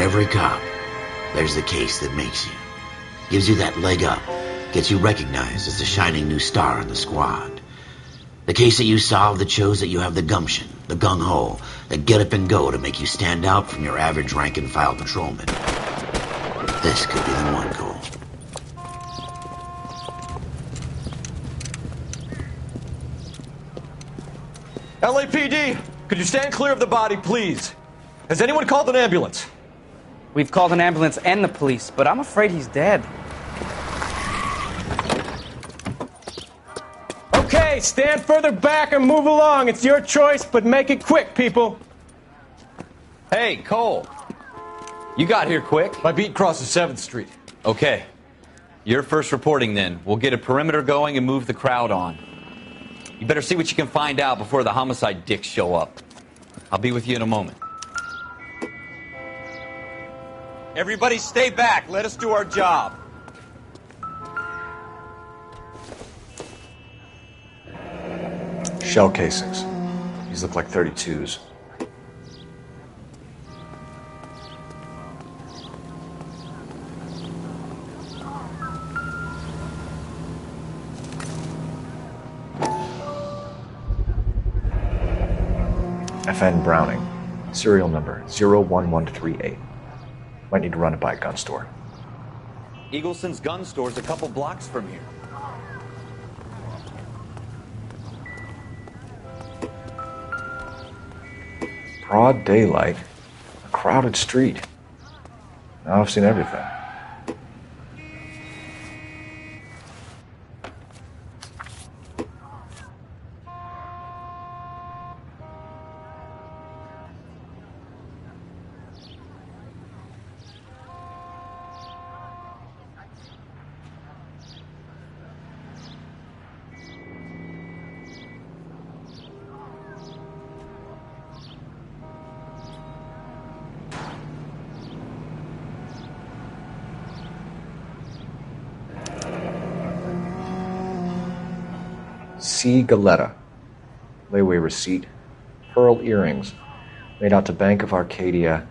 every cop, there's the case that makes you. Gives you that leg up. Gets you recognized as the shining new star in the squad. The case that you solve that shows that you have the gumption, the gung-ho, the get up and go to make you stand out from your average rank-and-file patrolman. This could be the one, Cole. LAPD, could you stand clear of the body, please? Has anyone called an ambulance? We've called an ambulance and the police, but I'm afraid he's dead. Okay, stand further back and move along. It's your choice, but make it quick, people. Hey, Cole. You got here quick. My beat crosses 7th Street. Okay. You're first reporting then. We'll get a perimeter going and move the crowd on. You better see what you can find out before the homicide dicks show up. I'll be with you in a moment. Everybody stay back. Let us do our job. Shell casings. These look like 32s. FN Browning. Serial number 01138. Might need to run it by a gun store. Eagleson's gun store's a couple blocks from here. Broad daylight. A crowded street. Now I've seen everything. C. Galetta. Layaway receipt. Pearl earrings. Made out to Bank of Arcadia.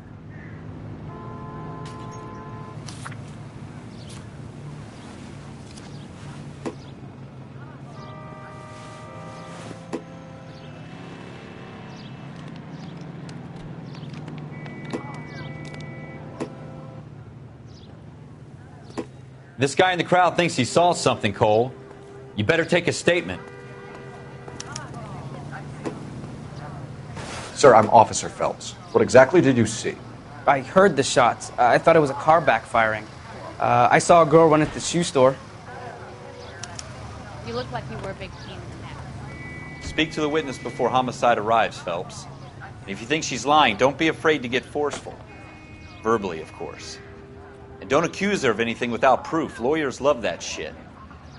This guy in the crowd thinks he saw something, Cole. You better take a statement. Sir, I'm Officer Phelps. What exactly did you see? I heard the shots. I thought it was a car backfiring. I saw a girl run at the shoe store. You look like you were a big pain in the neck. Speak to the witness before homicide arrives, Phelps. And if you think she's lying, don't be afraid to get forceful. Verbally, of course. And don't accuse her of anything without proof. Lawyers love that shit.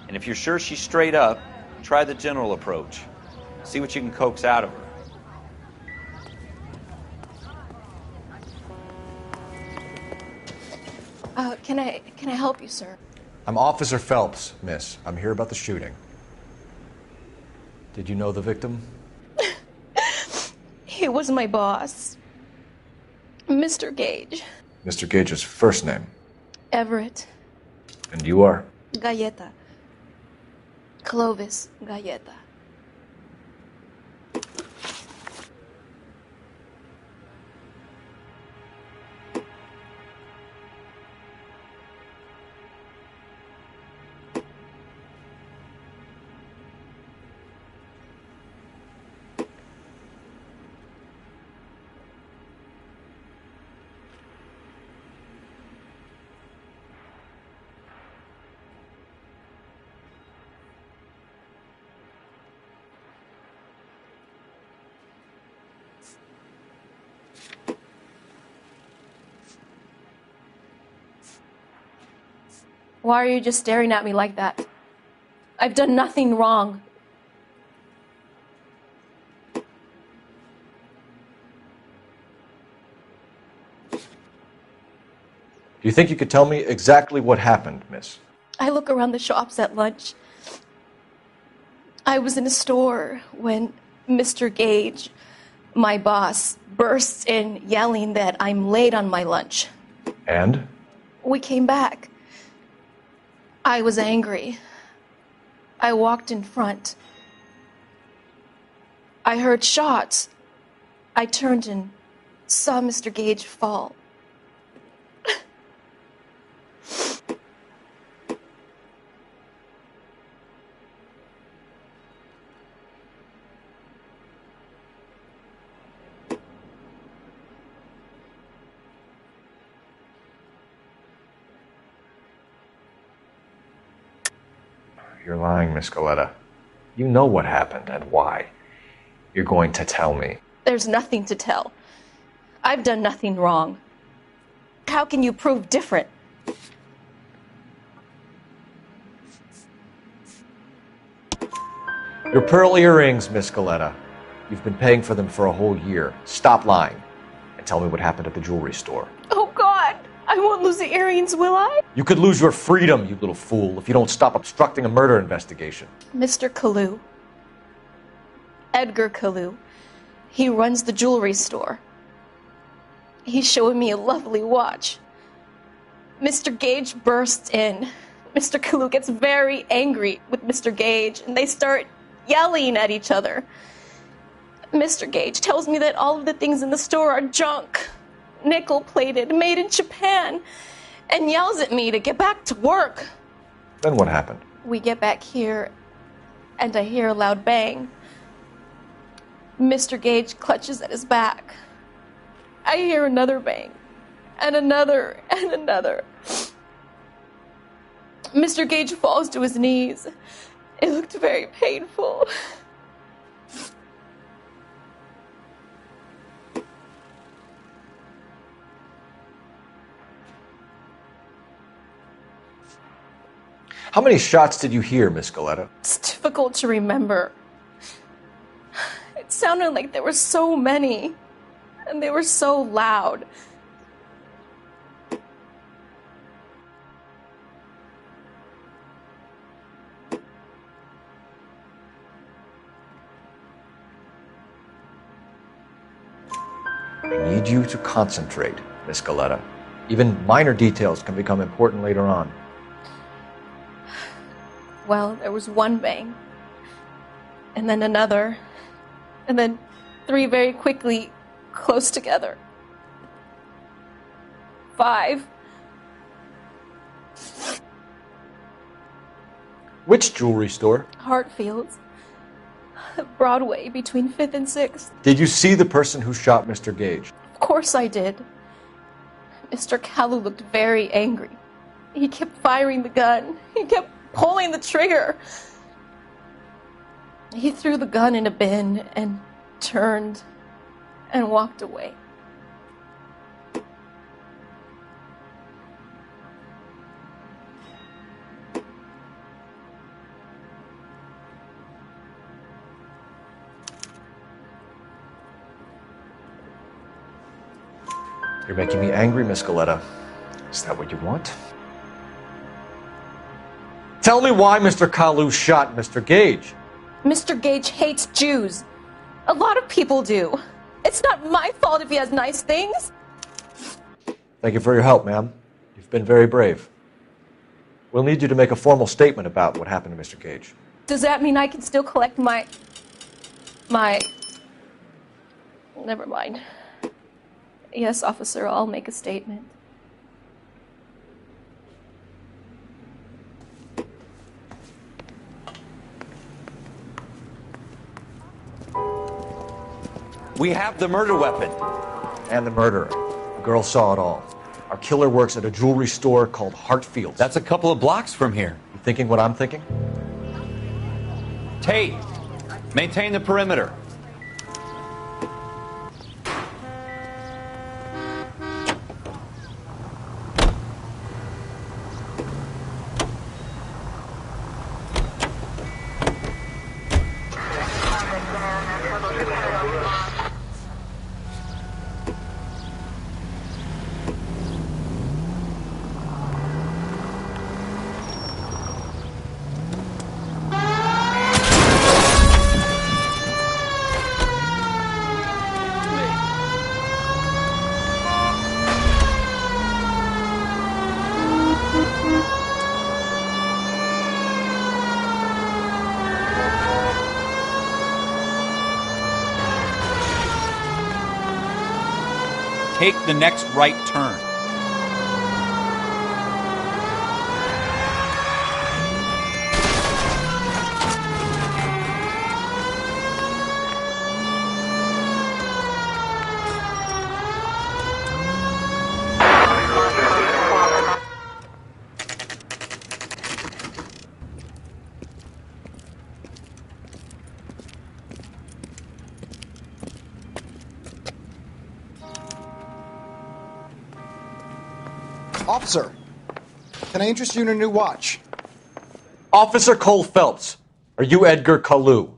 And if you're sure she's straight up, try the general approach. See what you can coax out of her. Can I help you, sir? I'm Officer Phelps, miss. I'm here about the shooting. Did you know the victim? He was my boss. Mr. Gage. Mr. Gage's first name. Everett. And you are? Galleta. Clovis Galleta. Why are you just staring at me like that? I've done nothing wrong. Do you think you could tell me exactly what happened, miss? I look around the shops at lunch. I was in a store when Mr. Gage, my boss, bursts in yelling that I'm late on my lunch. And? We came back. I was angry. I walked in front. I heard shots. I turned and saw Mr. Gage fall. You're lying, Miss Galetta. You know what happened and why. You're going to tell me. There's nothing to tell. I've done nothing wrong. How can you prove different? Your pearl earrings, Miss Galetta. You've been paying for them for a whole year. Stop lying and tell me what happened at the jewelry store. Oh, God! I won't lose the earrings, will I? You could lose your freedom, you little fool, if you don't stop obstructing a murder investigation. Mr. Kalu. Edgar Kalu. He runs the jewelry store. He's showing me a lovely watch. Mr. Gage bursts in. Mr. Kalu gets very angry with Mr. Gage, and they start yelling at each other. Mr. Gage tells me that all of the things in the store are junk, nickel-plated, made in Japan, and yells at me to get back to work. Then what happened? We get back here, and I hear a loud bang. Mr. Gage clutches at his back. I hear another bang, and another, and another. Mr. Gage falls to his knees. It looked very painful. How many shots did you hear, Miss Galetta? It's difficult to remember. It sounded like there were so many, and they were so loud. I need you to concentrate, Miss Galetta. Even minor details can become important later on. Well, there was one bang, and then another, and then three very quickly, close together. 5. Which jewelry store? Hartfield's. Broadway, between 5th and 6th. Did you see the person who shot Mr. Gage? Of course I did. Mr. Kalu looked very angry. He kept firing the gun. He kept pulling the trigger. He threw the gun in a bin and turned and walked away. You're making me angry, Miss Galetta. Is that what you want? Tell me why Mr. Kalu shot Mr. Gage. Mr. Gage hates Jews. A lot of people do. It's not my fault if he has nice things. Thank you for your help, ma'am. You've been very brave. We'll need you to make a formal statement about what happened to Mr. Gage. Does that mean I can still collect my... Never mind. Yes, officer, I'll make a statement. We have the murder weapon. And the murderer. The girl saw it all. Our killer works at a jewelry store called Hartfield's. That's a couple of blocks from here. You thinking what I'm thinking? Tate, maintain the perimeter. take the next right turn. Officer, can I interest you in a new watch? Officer Cole Phelps, are you Edgar Kalu?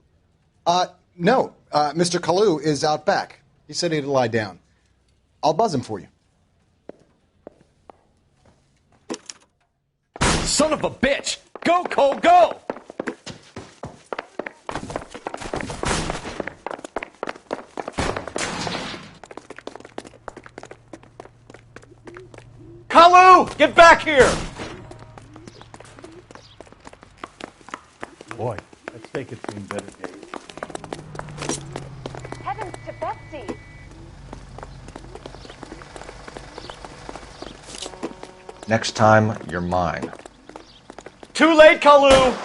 No. Mr. Kalu is out back. He said he'd lie down. I'll buzz him for you. Son of a bitch! Go, Cole, go! Kalu, get back here! Boy, let's take it to better days. Heavens to Betsy! Next time, you're mine. Too late, Kalu!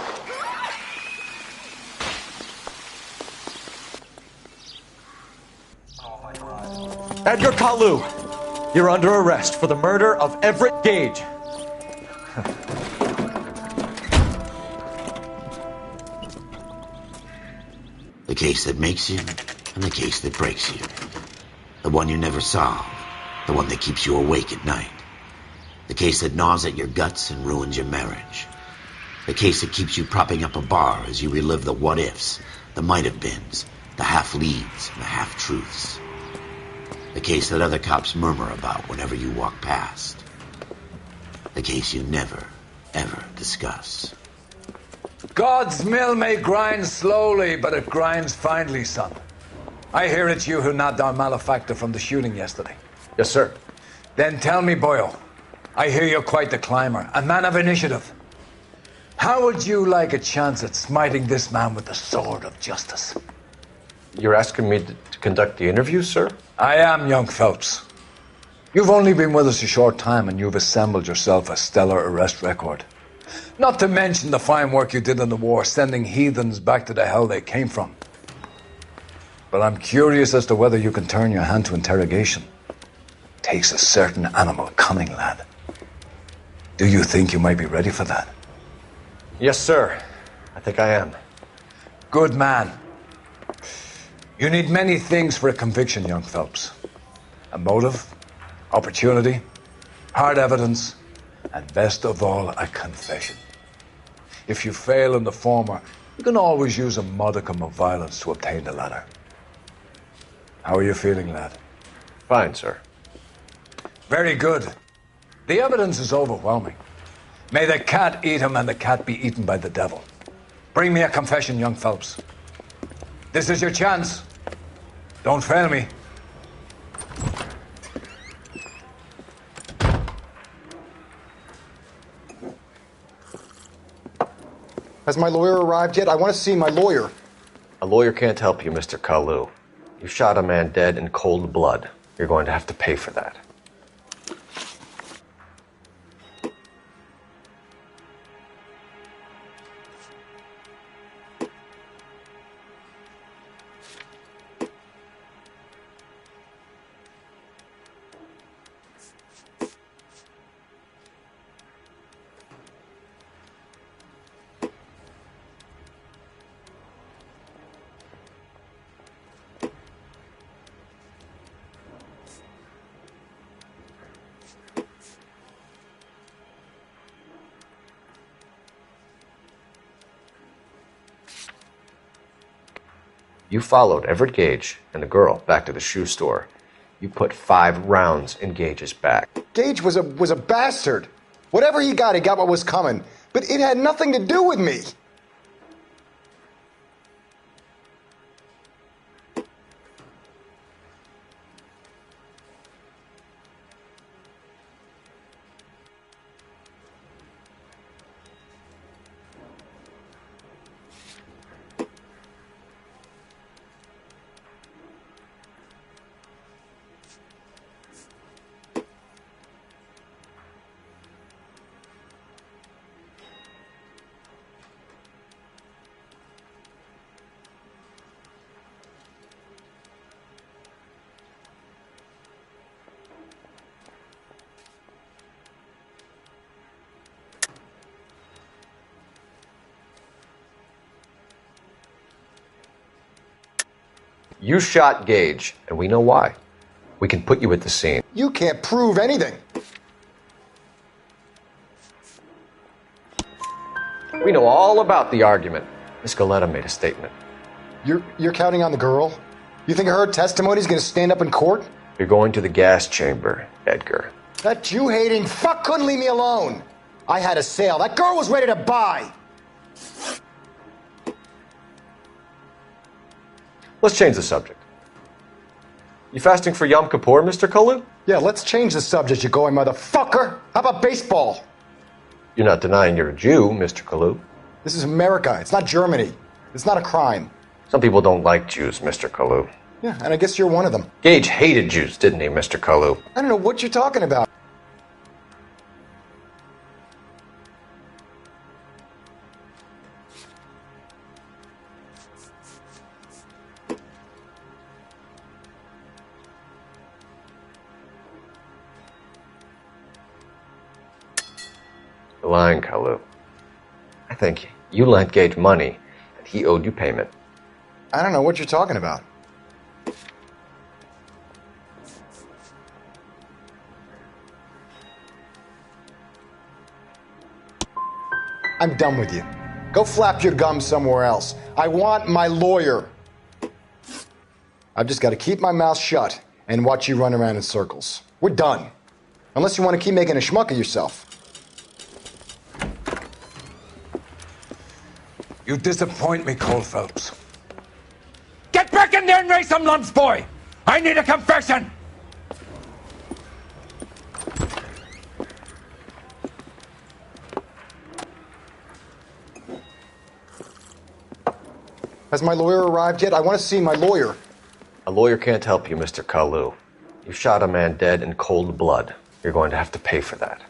Edgar Kalu, you're under arrest for the murder of Everett Gage. The case that makes you, and the case that breaks you. The one you never solve, the one that keeps you awake at night. The case that gnaws at your guts and ruins your marriage. The case that keeps you propping up a bar as you relive the what-ifs, the might-have-beens, the half-leads, and the half-truths. The case that other cops murmur about whenever you walk past. The case you never, ever discuss. God's mill may grind slowly, but it grinds finely, son. I hear it's you who nabbed our malefactor from the shooting yesterday. Yes, sir. Then tell me, Boyle, I hear you're quite the climber, a man of initiative. How would you like a chance at smiting this man with the sword of justice? You're asking me to conduct the interview, sir? I am, young Phelps. You've only been with us a short time and you've assembled yourself a stellar arrest record. Not to mention the fine work you did in the war, sending heathens back to the hell they came from. But I'm curious as to whether you can turn your hand to interrogation. Takes a certain animal cunning, lad. Do you think you might be ready for that? Yes, sir. I think I am. Good man. You need many things for a conviction, young Phelps. A motive, opportunity, hard evidence, and best of all, a confession. If you fail in the former, you can always use a modicum of violence to obtain the latter. How are you feeling, lad? Fine, sir. Very good. The evidence is overwhelming. May the cat eat him and the cat be eaten by the devil. Bring me a confession, young Phelps. This is your chance. Don't fail me. Has my lawyer arrived yet? I want to see my lawyer. A lawyer can't help you, Mr. Kalu. You shot a man dead in cold blood. You're going to have to pay for that. You followed Everett Gage and the girl back to the shoe store. You put 5 rounds in Gage's back. Gage was a bastard. Whatever he got what was coming. But it had nothing to do with me. You shot Gage, and we know why. We can put you at the scene. You can't prove anything. We know all about the argument. Miss Galetta made a statement. You're counting on the girl? You think her testimony's gonna stand up in court? You're going to the gas chamber, Edgar. That Jew-hating fuck couldn't leave me alone. I had a sale. That girl was ready to buy. Let's change the subject. You fasting for Yom Kippur, Mr. Kalu? Yeah, let's change the subject, you going motherfucker. How about baseball? You're not denying you're a Jew, Mr. Kalu. This is America. It's not Germany. It's not a crime. Some people don't like Jews, Mr. Kalu. Yeah, and I guess you're one of them. Gage hated Jews, didn't he, Mr. Kalu? I don't know what you're talking about. You're lying, Kalu. I think you lent Gage money, and he owed you payment. I don't know what you're talking about. I'm done with you. Go flap your gums somewhere else. I want my lawyer. I've just got to keep my mouth shut and watch you run around in circles. We're done. Unless you want to keep making a schmuck of yourself. You disappoint me, Cole Phelps. Get back in there and raise some lumps, boy! I need a confession! Has my lawyer arrived yet? I want to see my lawyer. A lawyer can't help you, Mr. Kalu. You shot a man dead in cold blood. You're going to have to pay for that.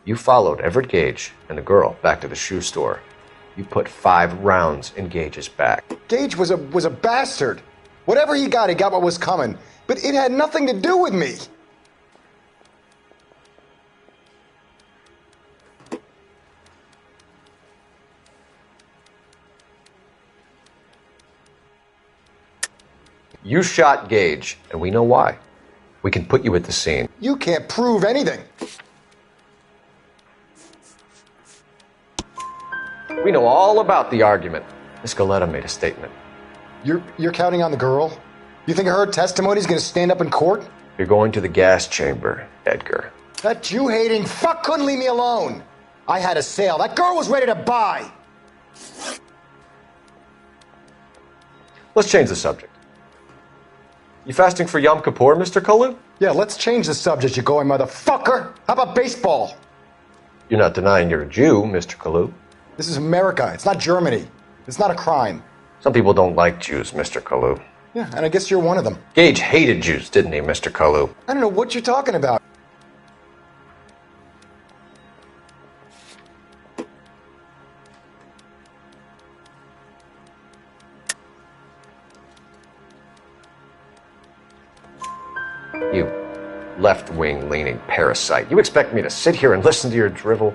You followed Everett Gage and the girl back to the shoe store. You put 5 rounds in Gage's back. Gage was a bastard. Whatever he got what was coming. But it had nothing to do with me. You shot Gage, and we know why. We can put you at the scene. You can't prove anything. We know all about the argument. Miss Galetta made a statement. You're counting on the girl? You think her testimony's gonna stand up in court? You're going to the gas chamber, Edgar. That Jew-hating fuck couldn't leave me alone. I had a sale. That girl was ready to buy. Let's change the subject. You fasting for Yom Kippur, Mr. Kalu? Yeah, let's change the subject, you going motherfucker. How about baseball? You're not denying you're a Jew, Mr. Kalu. This is America. It's not Germany. It's not a crime. Some people don't like Jews, Mr. Kalu. Yeah, and I guess you're one of them. Gage hated Jews, didn't he, Mr. Kalu? I don't know what you're talking about. You left-wing leaning parasite. You expect me to sit here and listen to your drivel?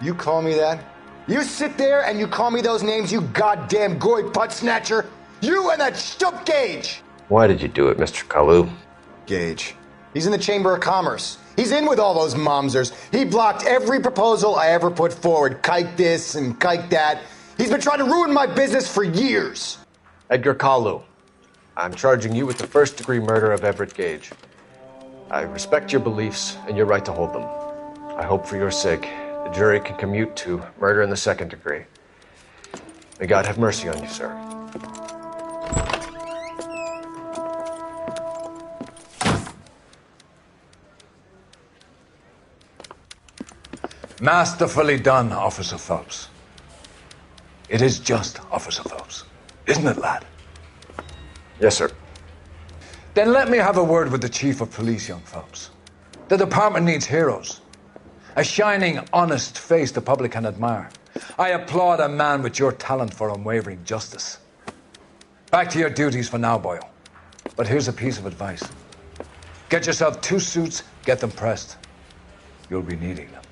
You call me that? You sit there and you call me those names, you goddamn goy butt snatcher? You and that stup Gage! Why did you do it, Mr. Kalu? Gage. He's in the Chamber of Commerce. He's in with all those momsers. He blocked every proposal I ever put forward. Kike this and kike that. He's been trying to ruin my business for years. Edgar Kalu, I'm charging you with the first-degree murder of Everett Gage. I respect your beliefs and your right to hold them. I hope for your sake the jury can commute to murder in the second degree. May God have mercy on you, sir. Masterfully done, Officer Phelps. It is just Officer Phelps. Isn't it, lad? Yes, sir. Then let me have a word with the Chief of Police, young Phelps. The department needs heroes. A shining, honest face the public can admire. I applaud a man with your talent for unwavering justice. Back to your duties for now, Boyle. But here's a piece of advice. Get yourself 2 suits, get them pressed. You'll be needing them.